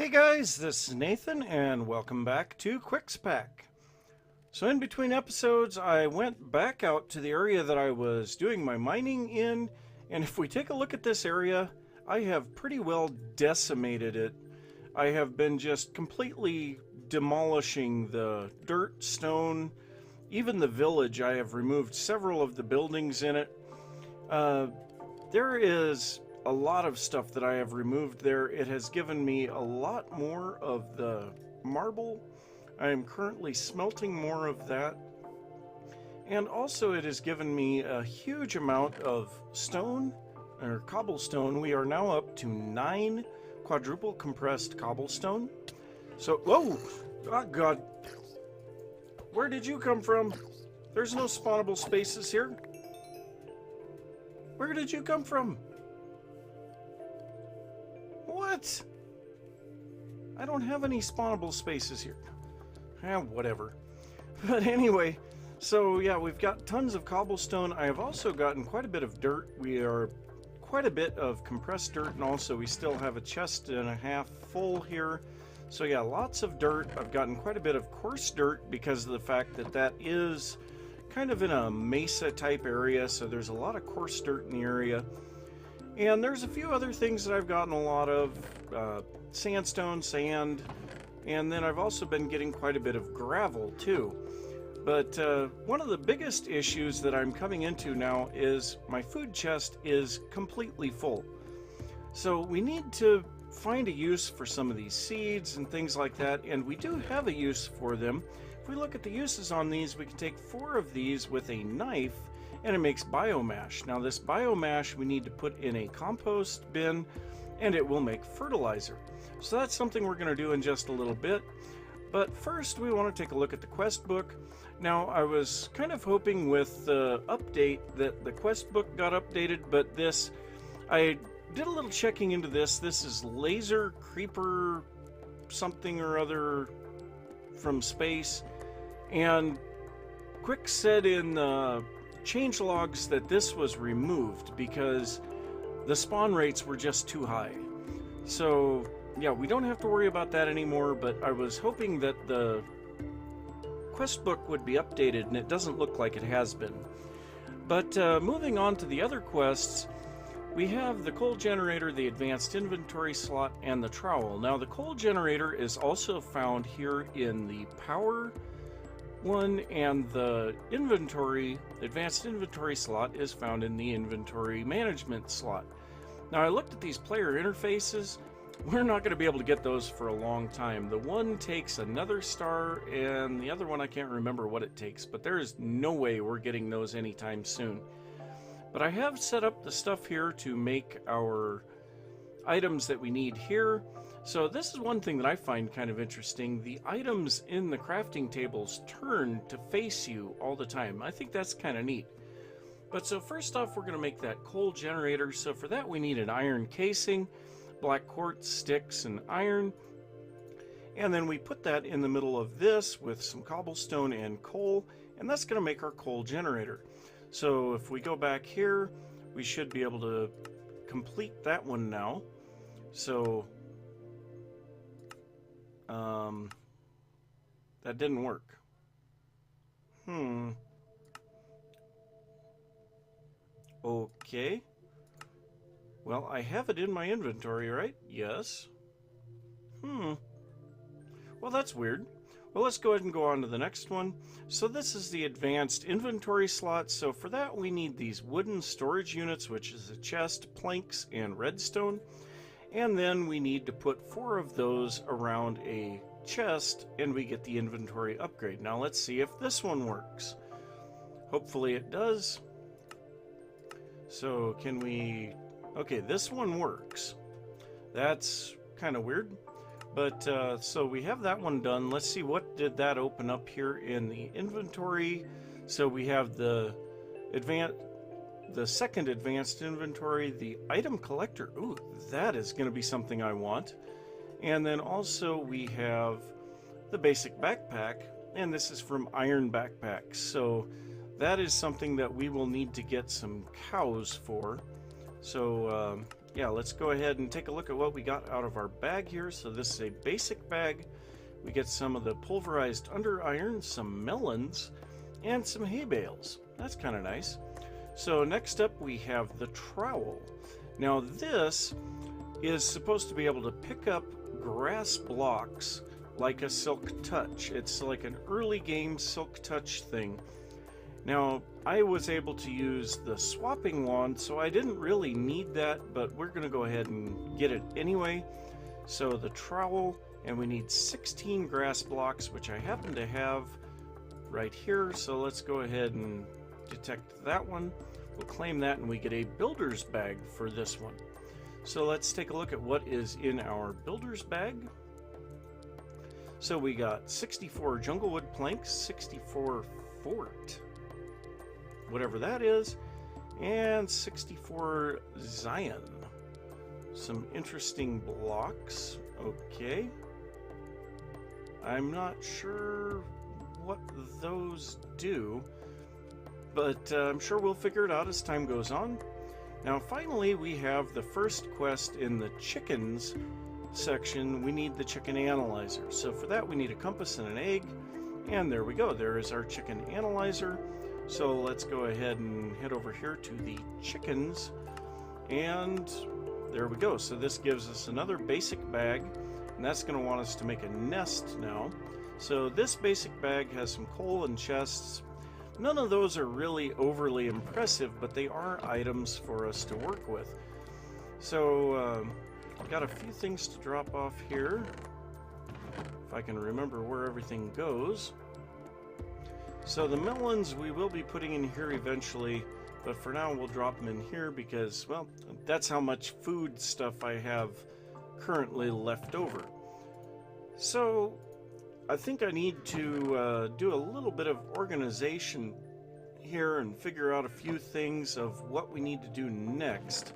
Hey guys, this is Nathan and welcome back to QuixPack. So in between episodes I went back out to the area that I was doing my mining in, and if we take a look at this area, I have pretty well decimated it. I have been just completely demolishing the dirt, stone, even the village. I have removed several of the buildings in it. There is a lot of stuff that I have removed there. It has given me a lot more of the marble. I am currently smelting more of that. And also it has given me a huge amount of stone, or cobblestone. We are now up to 9 quadruple compressed cobblestone. So, whoa! Oh God. Where did you come from? There's no spawnable spaces here. Where did you come from? What? I don't have any spawnable spaces here. Whatever. But anyway, so yeah, we've got tons of cobblestone. I have also gotten quite a bit of dirt. We are quite a bit of compressed dirt, and also we still have a chest and a half full here. So yeah, lots of dirt. I've gotten quite a bit of coarse dirt because of the fact that that is kind of in a mesa type area, so there's a lot of coarse dirt in the area. And there's a few other things that I've gotten a lot of, sandstone, sand, and then I've also been getting quite a bit of gravel too. But one of the biggest issues that I'm coming into now is my food chest is completely full. So we need to find a use for some of these seeds and things like that, and we do have a use for them. If we look at the uses on these, we can take 4 of these with a knife, and it makes biomash. Now this biomash we need to put in a compost bin, and it will make fertilizer. So that's something we're going to do in just a little bit. But first we want to take a look at the quest book. Now I was kind of hoping with the update that the quest book got updated, but this, I did a little checking into this. This is laser creeper something or other from space, and Quick said in the change logs that this was removed because the spawn rates were just too high. So yeah, we don't have to worry about that anymore, but I was hoping that the quest book would be updated, and it doesn't look like it has been. But moving on to the other quests, we have the coal generator, the advanced inventory slot, and the trowel. Now the coal generator is also found here in the power one, and the inventory, advanced inventory slot, is found in the inventory management slot. Now I looked at these player interfaces. We're not going to be able to get those for a long time. The one takes another star, and the other one I can't remember what it takes, but there is no way we're getting those anytime soon. But I have set up the stuff here to make our items that we need here. So this is one thing that I find kind of interesting. The items in the crafting tables turn to face you all the time. I think that's kind of neat. But so first off, we're going to make that coal generator. So for that we need an iron casing, black quartz, sticks, and iron. And then we put that in the middle of this with some cobblestone and coal, and that's going to make our coal generator. So if we go back here, we should be able to complete that one now. So that didn't work. Okay. Well, I have it in my inventory, right? Yes. Well, that's weird. Well, let's go ahead and go on to the next one. So this is the advanced inventory slot. So for that we need these wooden storage units, which is a chest, planks, and redstone. And then we need to put 4 of those around a chest, and we get the inventory upgrade. Now let's see if this one works. Hopefully it does. So can we... Okay, this one works. That's kind of weird. But so we have that one done. Let's see, what did that open up here in the inventory. So we have the second advanced inventory, the item collector. Ooh, that is going to be something I want. And then also we have the basic backpack, and this is from Iron Backpack. So that is something that we will need to get some cows for. So yeah, let's go ahead and take a look at what we got out of our bag here. So this is a basic bag. We get some of the pulverized under iron, some melons, and some hay bales. That's kind of nice. So next up we have the trowel. Now this is supposed to be able to pick up grass blocks like a silk touch. It's like an early game silk touch thing. Now I was able to use the swapping wand, so I didn't really need that, but we're going to go ahead and get it anyway. So the trowel, and we need 16 grass blocks, which I happen to have right here. So let's go ahead and detect that one. We'll claim that, and we get a builder's bag for this one. So let's take a look at what is in our builder's bag. So we got 64 junglewood planks, 64 fort, whatever that is, and 64 Zion. Some interesting blocks. Okay. I'm not sure what those do, but I'm sure we'll figure it out as time goes on. Now finally we have the first quest in the chickens section. We need the chicken analyzer. So for that we need a compass and an egg, and there we go. There is our chicken analyzer. So let's go ahead and head over here to the chickens, and there we go. So this gives us another basic bag, and that's going to want us to make a nest now. So this basic bag has some coal and chests. None of those are really overly impressive, but they are items for us to work with. So I've got a few things to drop off here, if I can remember where everything goes. So the melons we will be putting in here eventually, but for now we'll drop them in here because, well, that's how much food stuff I have currently left over. So I think I need to do a little bit of organization here and figure out a few things of what we need to do next.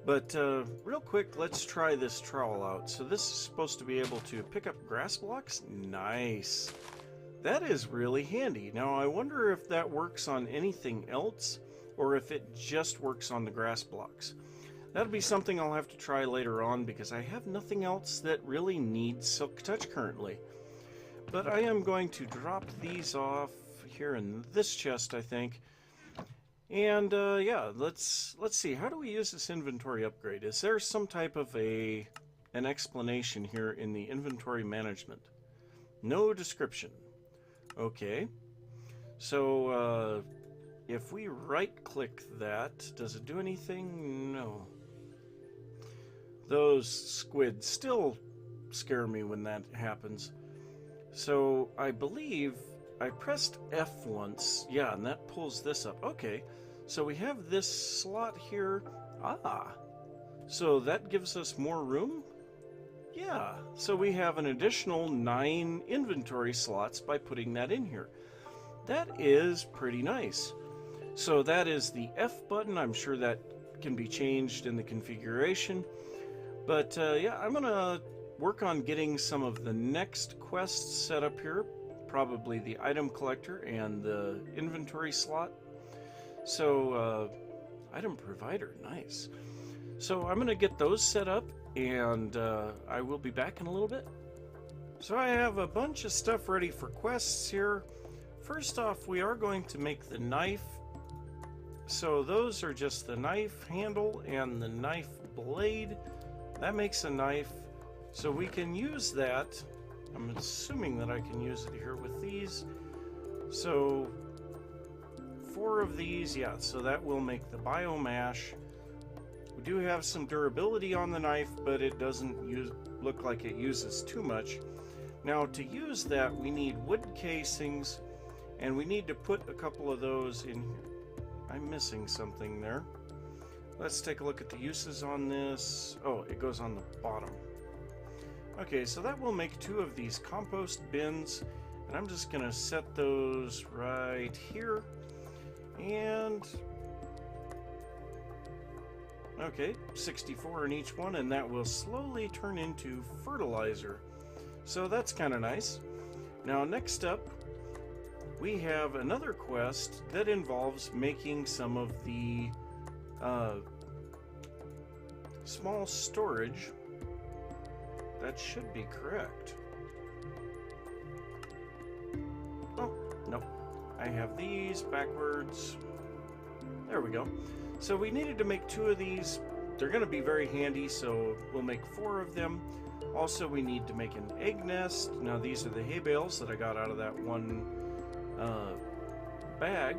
But real quick, let's try this trowel out. So this is supposed to be able to pick up grass blocks. Nice. That is really handy. Now I wonder if that works on anything else or if it just works on the grass blocks. That'll be something I'll have to try later on because I have nothing else that really needs silk touch currently. But I am going to drop these off here in this chest, I think. And yeah, let's see. How do we use this inventory upgrade? Is there some type of an explanation here in the inventory management? No description. Okay, so if we right-click that, does it do anything? No. Those squids still scare me when that happens. So I believe I pressed F once, yeah, and that pulls this up. Okay, so we have this slot here. Ah, so that gives us more room? Yeah, so we have an additional 9 inventory slots by putting that in here. That is pretty nice. So that is the F button. I'm sure that can be changed in the configuration. But yeah, I'm going to work on getting some of the next quests set up here. Probably the item collector and the inventory slot. So item provider, nice. So I'm going to get those set up, and I will be back in a little bit. So I have a bunch of stuff ready for quests here. First off, we are going to make the knife. So those are just the knife handle and the knife blade. That makes a knife. So we can use that. I'm assuming that I can use it here with these. So 4 of these, yeah, so that will make the biomash. We do have some durability on the knife, but it doesn't look like it uses too much. Now to use that, we need wood casings, and we need to put a couple of those in here. I'm missing something there. Let's take a look at the uses on this. Oh, it goes on the bottom. Okay, so that will make 2 of these compost bins, and I'm just going to set those right here. And okay, 64 in each one, and that will slowly turn into fertilizer. So that's kind of nice. Now next up, we have another quest that involves making some of the small storage. That should be correct. Oh, no. I have these backwards. There we go. So we needed to make 2 of these. They're going to be very handy, so we'll make 4 of them. Also, we need to make an egg nest. Now, these are the hay bales that I got out of that one bag.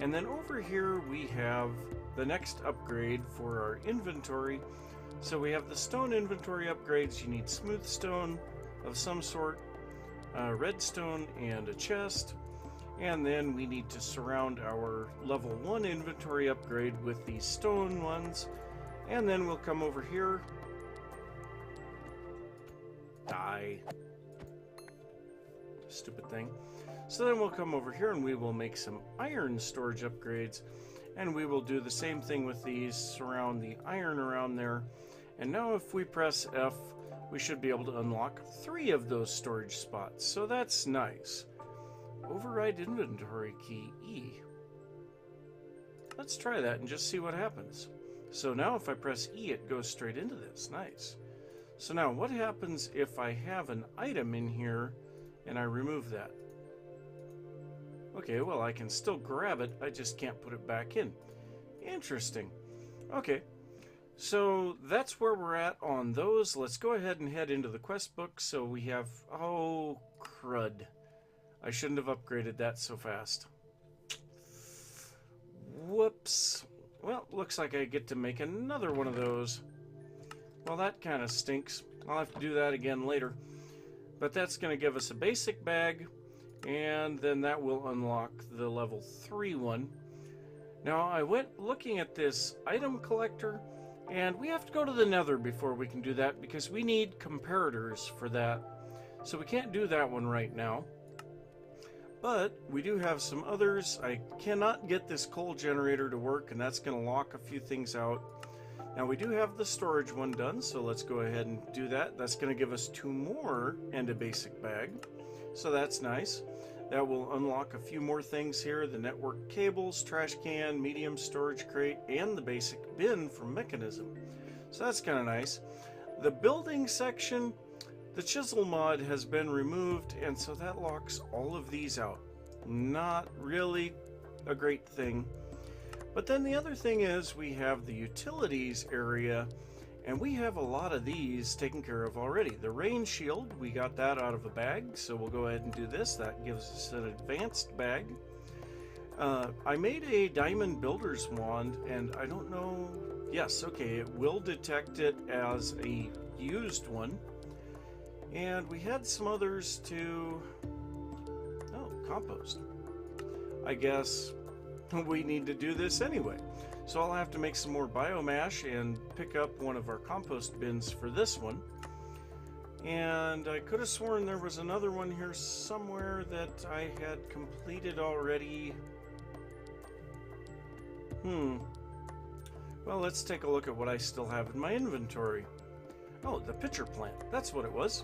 And then over here, we have the next upgrade for our inventory. So we have the stone inventory upgrades. You need smooth stone of some sort, redstone, and a chest. And then we need to surround our level 1 inventory upgrade with these stone ones. And then we'll come over here. Die. Stupid thing. So then we'll come over here and we will make some iron storage upgrades. And we will do the same thing with these, surround the iron around there. And now if we press F, we should be able to unlock 3 of those storage spots. So that's nice. Override inventory key E. Let's try that and just see what happens. So now if I press E, it goes straight into this. Nice. So now what happens if I have an item in here and I remove that? Okay, well, I can still grab it. I just can't put it back in. Interesting. Okay. So that's where we're at on those. Let's go ahead and head into the quest book. So we have... Oh, crud. I shouldn't have upgraded that so fast. Whoops. Well, looks like I get to make another one of those. Well, that kind of stinks. I'll have to do that again later. But that's going to give us a basic bag, and then that will unlock the level 3 one. Now, I went looking at this item collector, and we have to go to the Nether before we can do that, because we need comparators for that. So we can't do that one right now. But we do have some others. I cannot get this coal generator to work, and that's going to lock a few things out. Now we do have the storage one done, so let's go ahead and do that. That's going to give us 2 more and a basic bag. So that's nice. That will unlock a few more things here. The network cables, trash can, medium storage crate, and the basic bin from mechanism. So that's kind of nice. The building section, the chisel mod has been removed, and so that locks all of these out. Not really a great thing. But then the other thing is we have the utilities area, and we have a lot of these taken care of already. The rain shield, we got that out of a bag, so we'll go ahead and do this. That gives us an advanced bag. I made a diamond builder's wand, and I don't know... Yes, okay, it will detect it as a used one. And we had some others to... Oh, compost. I guess we need to do this anyway. So I'll have to make some more biomash and pick up one of our compost bins for this one. And I could have sworn there was another one here somewhere that I had completed already. Well, let's take a look at what I still have in my inventory. Oh, the pitcher plant. That's what it was.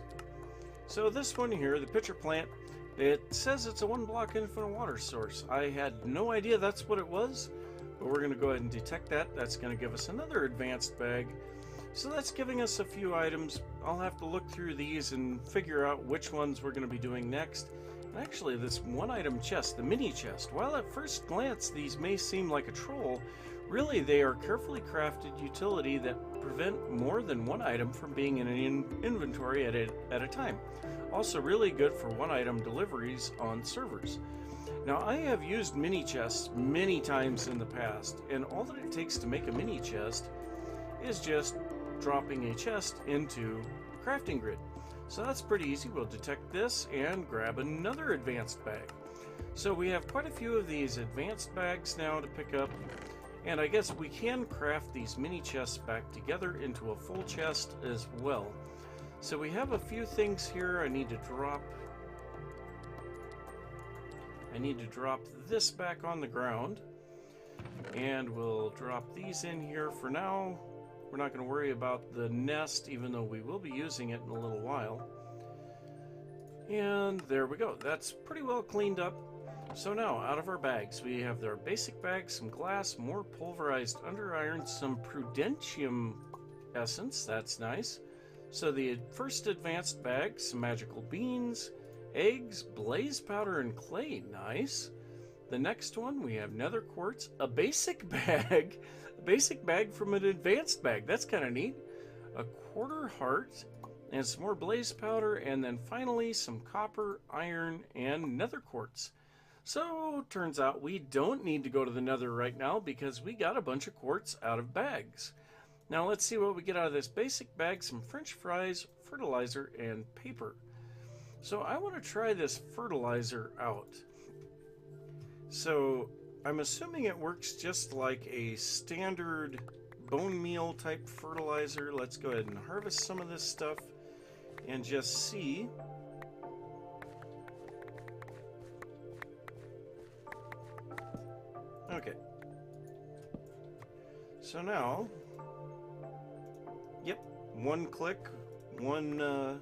So this one here, the pitcher plant, it says it's a 1-block infinite water source. I had no idea that's what it was, but we're going to go ahead and detect that. That's going to give us another advanced bag. So that's giving us a few items. I'll have to look through these and figure out which ones we're going to be doing next. And actually, this 1-item chest, the mini chest, while at first glance these may seem like a troll, really they are carefully crafted utility that prevent more than 1 item from being in an inventory at a time. Also really good for 1-item deliveries on servers. Now I have used mini chests many times in the past, and all that it takes to make a mini chest is just dropping a chest into a crafting grid. So that's pretty easy. We'll detect this and grab another advanced bag. So we have quite a few of these advanced bags now to pick up. And I guess we can craft these mini chests back together into a full chest as well. So we have a few things here I need to drop. I need to drop this back on the ground. And we'll drop these in here for now. We're not going to worry about the nest, even though we will be using it in a little while. And there we go. That's pretty well cleaned up. So now, out of our bags, we have our basic bags, some glass, more pulverized under iron, some prudentium essence. That's nice. So the first advanced bag, some magical beans, eggs, blaze powder, and clay. Nice. The next one, we have nether quartz, a basic bag, a basic bag from an advanced bag. That's kind of neat. A quarter heart, and some more blaze powder, and then finally some copper, iron, and nether quartz. So turns out we don't need to go to the nether right now because we got a bunch of quartz out of bags. Now let's see what we get out of this basic bag. Some french fries, fertilizer, and paper. So I want to try this fertilizer out. So I'm assuming it works just like a standard bone meal type fertilizer. Let's go ahead and harvest some of this stuff and just see. Okay. So now, yep, one click, one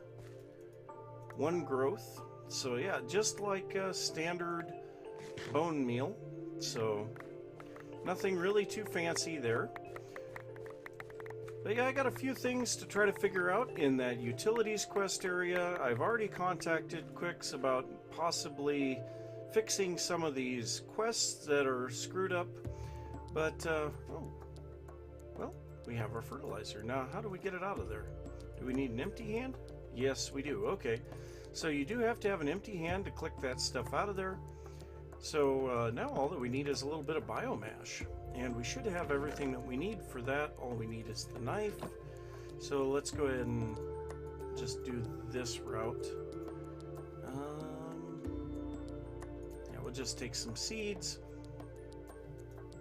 growth. So yeah, just like a standard bone meal. So nothing really too fancy there. But yeah, I got a few things to try to figure out in that utilities quest area. I've already contacted Quix about possibly fixing some of these quests that are screwed up. But, oh, well, we have our fertilizer. Now, how do we get it out of there? Do we need an empty hand? Yes, we do. Okay. So you do have to have an empty hand to click that stuff out of there. So now all that we need is a little bit of biomash. And we should have everything that we need for that. All we need is the knife. So let's go ahead and just do this route. Yeah, we'll just take some seeds.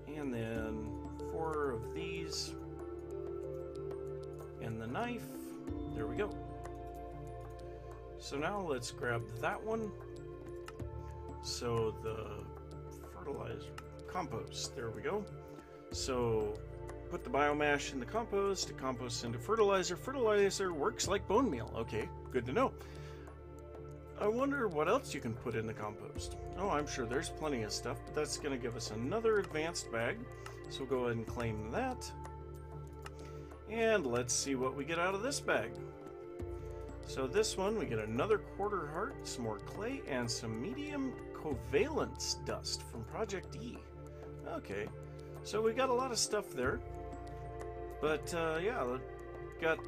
And then 4 of these. And the knife. There we go. So now let's grab that one. So the fertilizer, compost, there we go. So put the biomash in the compost into fertilizer. Fertilizer works like bone meal. Okay, good to know. I wonder what else you can put in the compost. Oh, I'm sure there's plenty of stuff, but that's going to give us another advanced bag. So we'll go ahead and claim that. And let's see what we get out of this bag. So this one, we get another quarter heart, some more clay, and some medium covalence dust from Project E. Okay, so we got a lot of stuff there. But yeah, got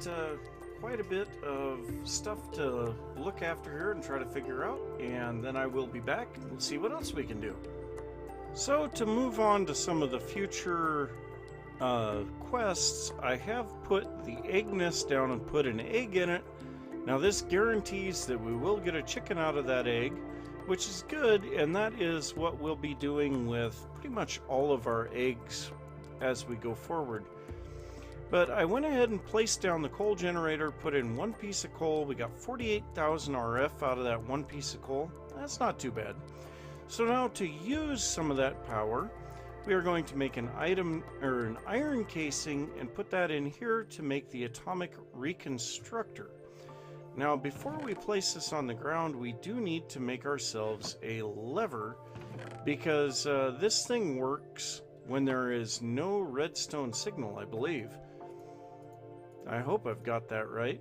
quite a bit of stuff to look after here and try to figure out. And then I will be back and we'll see what else we can do. So to move on to some of the future quests, I have put the egg nest down and put an egg in it. Now this guarantees that we will get a chicken out of that egg, which is good, and that is what we'll be doing with pretty much all of our eggs as we go forward. But I went ahead and placed down the coal generator, put in 1 piece of coal. We got 48,000 RF out of that 1 piece of coal. That's not too bad. So now to use some of that power, we are going to make an iron casing and put that in here to make the atomic reconstructor. Now, before we place this on the ground, we do need to make ourselves a lever because this thing works when there is no redstone signal, I believe. I hope I've got that right.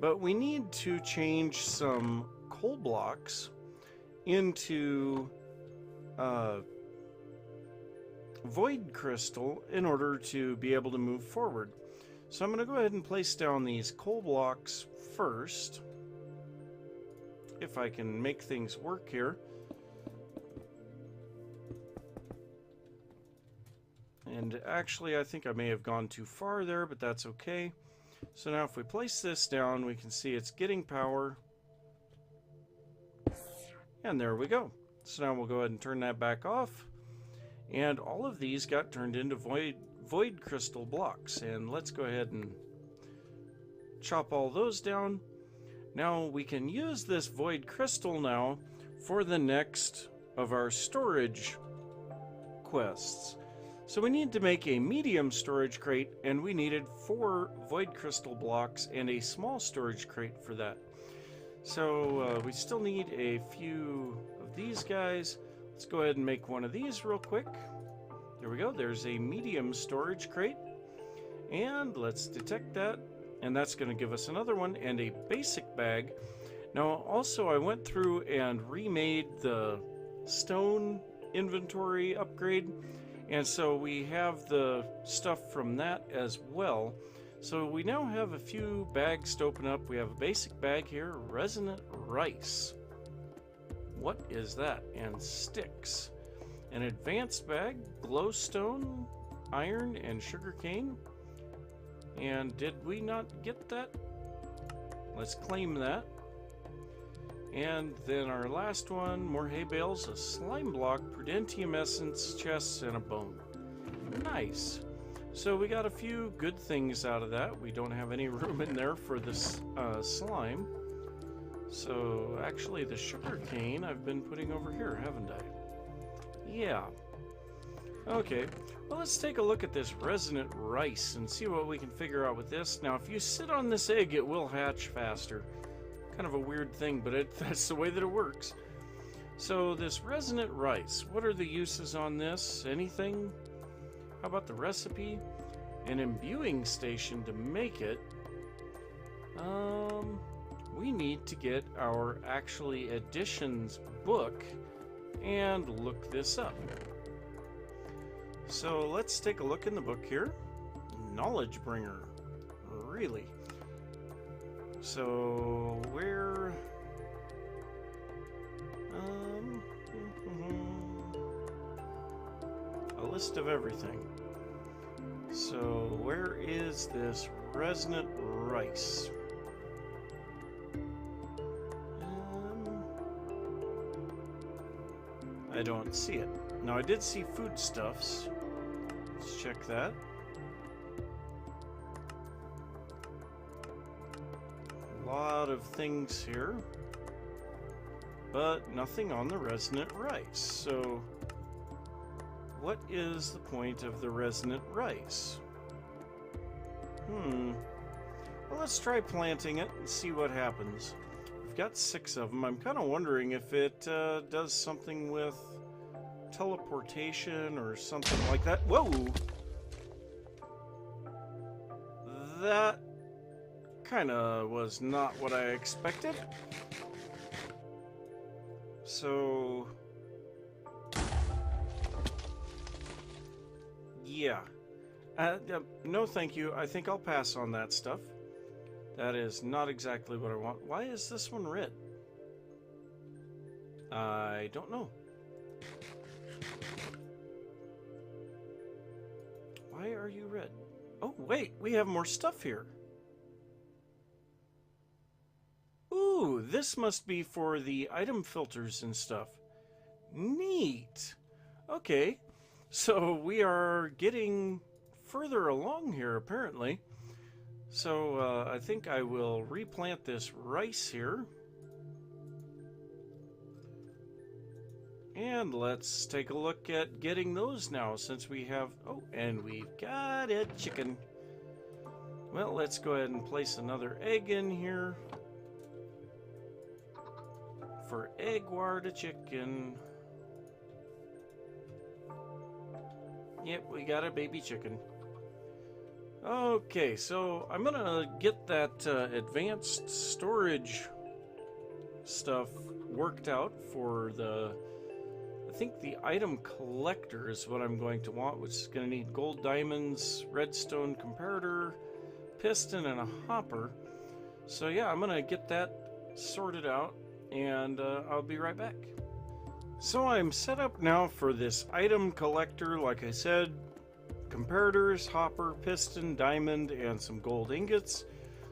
But we need to change some coal blocks into void crystal in order to be able to move forward. So I'm going to go ahead and place down these coal blocks first, if I can make things work here. And actually, I think I may have gone too far there, but that's okay. So now if we place this down, we can see it's getting power. And there we go. So now we'll go ahead and turn that back off. And all of these got turned into void crystal blocks. And let's go ahead and chop all those down. Now we can use this void crystal now for the next of our storage quests. So we need to make a medium storage crate, and we needed 4 void crystal blocks and a small storage crate for that. So we still need a few of these guys. Let's go ahead and make one of these real quick. There we go. There's a medium storage crate. And let's detect that. And that's going to give us another one and a basic bag. Now, also, I went through and remade the stone inventory upgrade. And so we have the stuff from that as well. So we now have a few bags to open up. We have a basic bag here, resonant rice. What is that? And sticks. An advanced bag, glowstone, iron, and sugarcane. And did we not get that? Let's claim that. And then our last one, more hay bales, a slime block, prudentium essence, chests, and a bone. Nice. So we got a few good things out of that. We don't have any room in there for this slime. So actually the sugar cane I've been putting over here, haven't I? Yeah. Okay. Well, let's take a look at this resonant rice and see what we can figure out with this. Now, if you sit on this egg, it will hatch faster. Kind of a weird thing, but that's the way that it works. So this resonant rice, what are the uses on this? Anything? How about the recipe? An imbuing station to make it. We need to get our actually additions book and look this up. So let's take a look in the book here. Knowledge bringer. Really? So where... a list of everything. So where is this resonant rice? I don't see it. Now I did see foodstuffs. Let's check that. A lot of things here, but nothing on the resonant rice. So what is the point of the resonant rice? Well, let's try planting it and see what happens. We've got 6 of them. I'm kind of wondering if it does something with teleportation or something like that. Whoa! That kind of was not what I expected. So... yeah. No thank you. I think I'll pass on that stuff. That is not exactly what I want. Why is this one red? I don't know. Why are you red? Oh, wait. We have more stuff here. Ooh, this must be for the item filters and stuff. Neat. Okay. So we are getting further along here, apparently. So I think I will replant this rice here. And let's take a look at getting those now, since we have... oh, and we've got a chicken. Well, let's go ahead and place another egg in here. For Eggward chicken. Yep, we got a baby chicken. Okay, so I'm gonna get that advanced storage stuff worked out for the... I think the item collector is what I'm going to want, which is going to need gold, diamonds, redstone comparator, piston, and a hopper. So yeah, I'm going to get that sorted out, and I'll be right back. So I'm set up now for this item collector. Like I said, comparators, hopper, piston, diamond, and some gold ingots.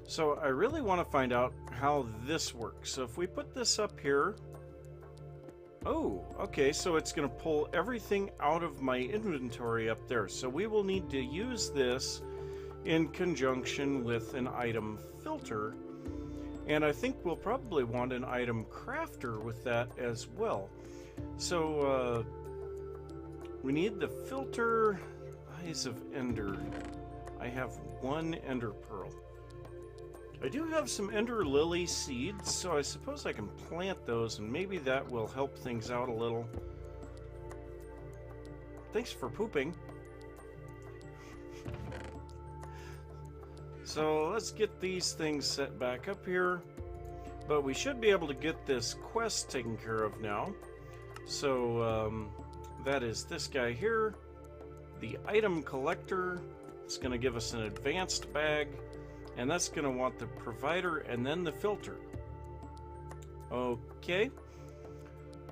So I really want to find out how this works. So if we put this up here... oh, okay, so it's going to pull everything out of my inventory up there. So we will need to use this in conjunction with an item filter. And I think we'll probably want an item crafter with that as well. So we need the filter. Eyes of Ender. I have 1 Ender Pearl. I do have some Ender Lily seeds, so I suppose I can plant those, and maybe that will help things out a little. Thanks for pooping. So let's get these things set back up here. But we should be able to get this quest taken care of now. So that is this guy here. The item collector. It's going to give us an advanced bag. And that's going to want the provider and then the filter. Okay.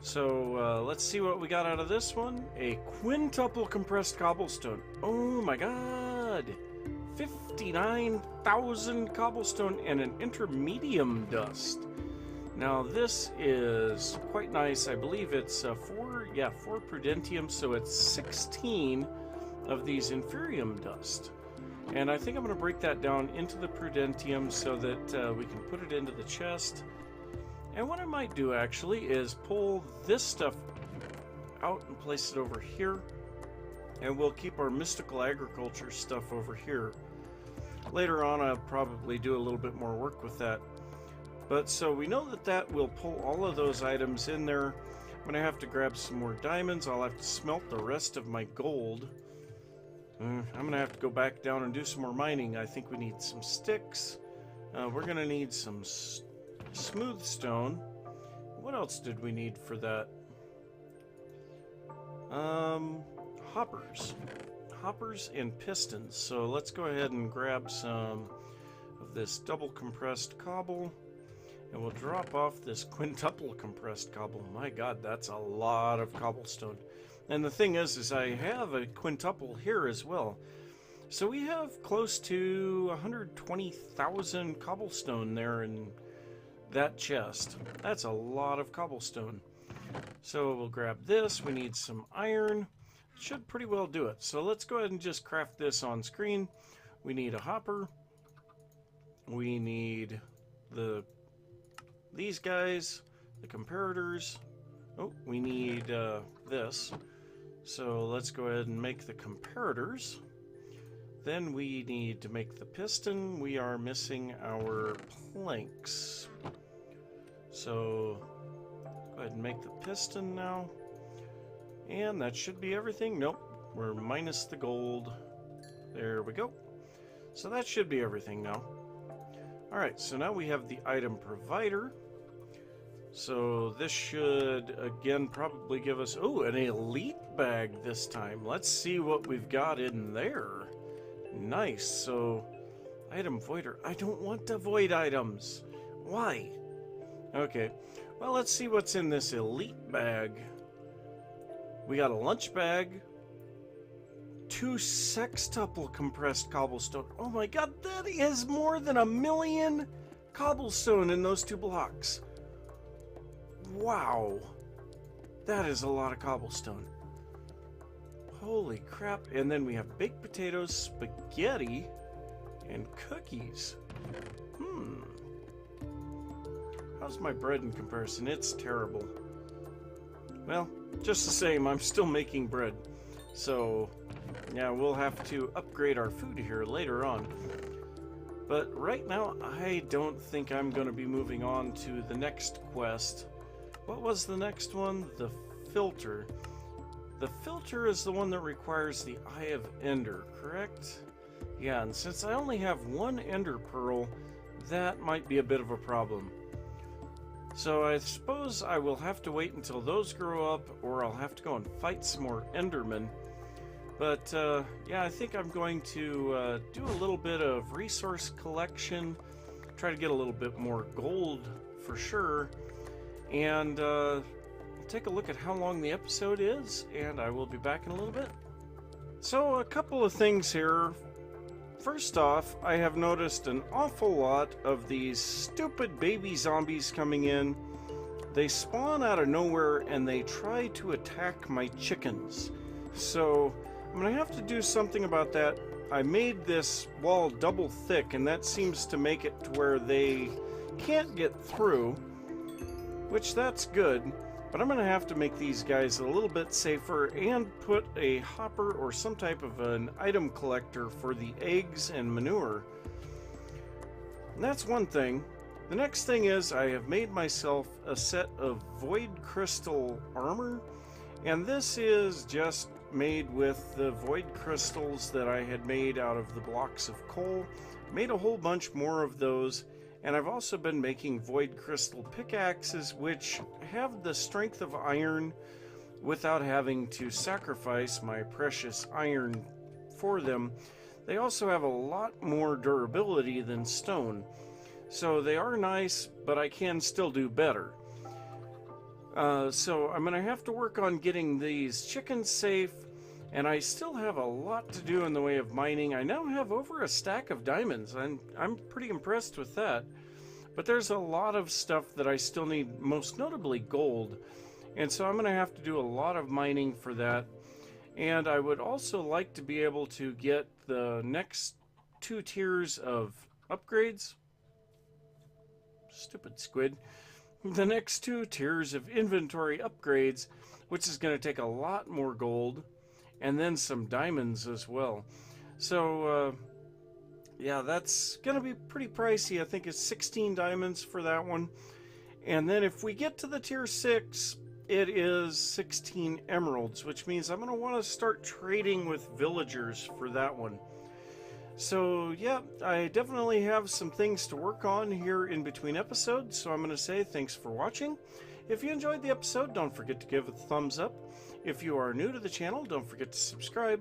So let's see what we got out of this one. A quintuple compressed cobblestone. Oh my god. 59,000 cobblestone and an intermedium dust. Now this is quite nice. I believe it's 4 prudentium, so it's 16 of these inferium dust. And I think I'm going to break that down into the prudentium so that we can put it into the chest. And what I might do actually is pull this stuff out and place it over here. And we'll keep our mystical agriculture stuff over here. Later on, I'll probably do a little bit more work with that. But so we know that that will pull all of those items in there. I'm going to have to grab some more diamonds. I'll have to smelt the rest of my gold. I'm going to have to go back down and do some more mining. I think we need some sticks. We're going to need some smooth stone. What else did we need for that? Hoppers and pistons. So let's go ahead and grab some of this double compressed cobble, and we'll drop off this quintuple compressed cobble. My god, that's a lot of cobblestone. And the thing is I have a quintuple here as well. So we have close to 120,000 cobblestone there in that chest. That's a lot of cobblestone. So we'll grab this. We need some iron. Should pretty well do it. So let's go ahead and just craft this on screen. We need a hopper. We need these guys, the comparators. Oh, we need this. So let's go ahead and make the comparators. Then we need to make the piston. We are missing our planks. So go ahead and make the piston now. And that should be everything. Nope, we're minus the gold. There we go. So that should be everything now. Alright, so now we have the item provider. So this should, again, probably give us... Oh, an elite bag this time. Let's see what we've got in there. Nice. So, item voider. I don't want to void items. Why? Okay. Well, let's see what's in this elite bag. We got a lunch bag. 2 sextuple compressed cobblestone. Oh my god, that is more than 1,000,000 cobblestone in those 2 blocks. Wow. That is a lot of cobblestone. Holy crap. And then we have baked potatoes, spaghetti, and cookies. How's my bread in comparison? It's terrible. Well, just the same, I'm still making bread. So, yeah, we'll have to upgrade our food here later on. But right now, I don't think I'm going to be moving on to the next quest. What was the next one? The filter. The filter is the one that requires the Eye of Ender, correct? Yeah, and since I only have 1 Ender Pearl, that might be a bit of a problem. So I suppose I will have to wait until those grow up, or I'll have to go and fight some more Endermen. But yeah, I think I'm going to do a little bit of resource collection, try to get a little bit more gold for sure, and take a look at how long the episode is, and I will be back in a little bit. So a couple of things here. First off, I have noticed an awful lot of these stupid baby zombies coming in. They spawn out of nowhere and they try to attack my chickens. So I'm gonna have to do something about that. I made this wall double thick, and that seems to make it to where they can't get through, which that's good. But I'm going to have to make these guys a little bit safer and put a hopper or some type of an item collector for the eggs and manure. And that's one thing. The next thing is I have made myself a set of void crystal armor, and this is just made with the void crystals that I had made out of the blocks of coal. Made a whole bunch more of those, and I've also been making void crystal pickaxes, which have the strength of iron without having to sacrifice my precious iron for them. They also have a lot more durability than stone. So they are nice, but I can still do better. So I'm going to have to work on getting these chickens safe, and I still have a lot to do in the way of mining. I now have over a stack of diamonds, and I'm pretty impressed with that. But there's a lot of stuff that I still need, most notably gold. And so I'm going to have to do a lot of mining for that. And I would also like to be able to get the next 2 tiers of upgrades. Stupid squid. The next 2 tiers of inventory upgrades, which is going to take a lot more gold, and then some diamonds as well. So, yeah, that's going to be pretty pricey. I think it's 16 diamonds for that one. And then if we get to the tier 6, it is 16 emeralds, which means I'm going to want to start trading with villagers for that one. So yeah, I definitely have some things to work on here in between episodes, so I'm going to say thanks for watching. If you enjoyed the episode, don't forget to give it a thumbs up. If you are new to the channel, don't forget to subscribe.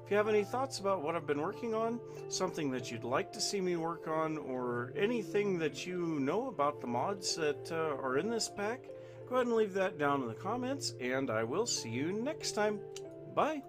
If you have any thoughts about what I've been working on, something that you'd like to see me work on, or anything that you know about the mods that are in this pack, go ahead and leave that down in the comments, and I will see you next time. Bye!